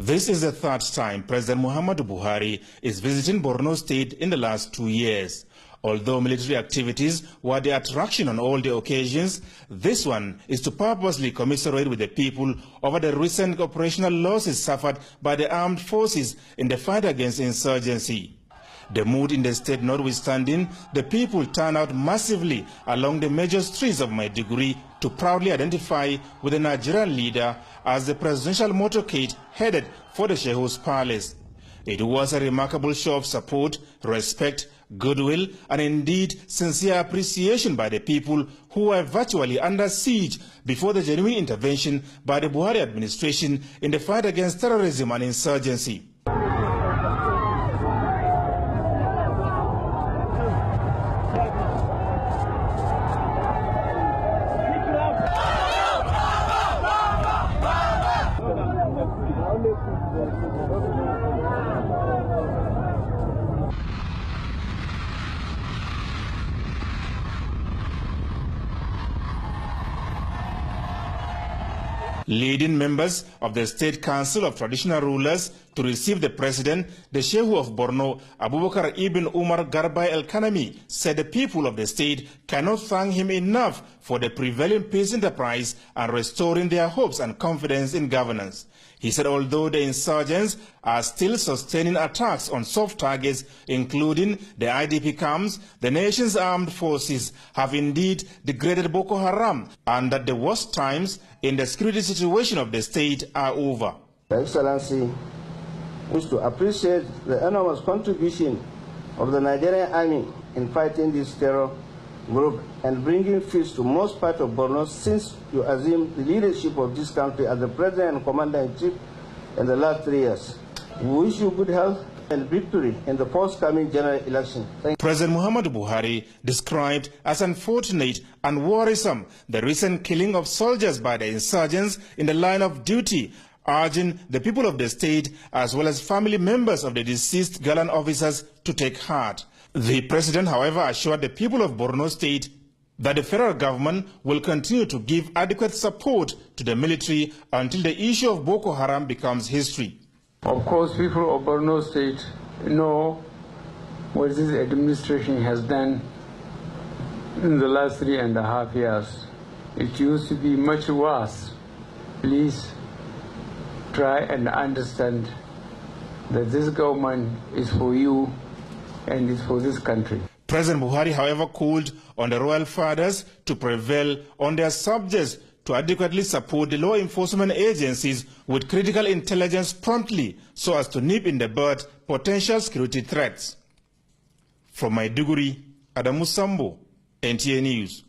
This is the third time President Muhammadu Buhari is visiting Borno State in the last 2 years. Although military activities were the attraction on all the occasions, this one is to purposely commiserate with the people over the recent operational losses suffered by the armed forces in the fight against insurgency. The mood in the state notwithstanding, the people turn out massively along the major streets of Maiduguri to proudly identify with the Nigerian leader as the presidential motorcade headed for the Shehus Palace. It was a remarkable show of support, respect, goodwill, and indeed sincere appreciation by the people who were virtually under siege before the genuine intervention by the Buhari administration in the fight against terrorism and insurgency. Leading members of the State Council of Traditional Rulers to receive the President, the Shehu of Borno, Abubakar Ibn Umar Garbay El-Kanami, said the people of the state cannot thank him enough for the prevailing peace enterprise and restoring their hopes and confidence in governance. He said although the insurgents are still sustaining attacks on soft targets, including the IDP camps, the nation's armed forces have indeed degraded Boko Haram and that the worst times in the security situation of the state are over. Your Excellency, wish to appreciate the enormous contribution of the Nigerian Army in fighting this terror group and bringing peace to most parts of Borno since you assumed the leadership of this country as the President and Commander-in-Chief in the last 3 years. We wish you good health and victory in the forthcoming general election. President Muhammadu Buhari described as unfortunate and worrisome the recent killing of soldiers by the insurgents in the line of duty, urging the people of the state as well as family members of the deceased gallant officers to take heart. The president, however, assured the people of Borno State that the federal government will continue to give adequate support to the military until the issue of Boko Haram becomes history. Of course, people of Borno State know what this administration has done in the last 3.5 years. It used to be much worse. Please try and understand that this government is for you and is for this country. President Buhari, however, called on the royal fathers to prevail on their subjects to adequately support the law enforcement agencies with critical intelligence promptly so as to nip in the bud potential security threats. From Maiduguri, Adamu Sambo, NTA News.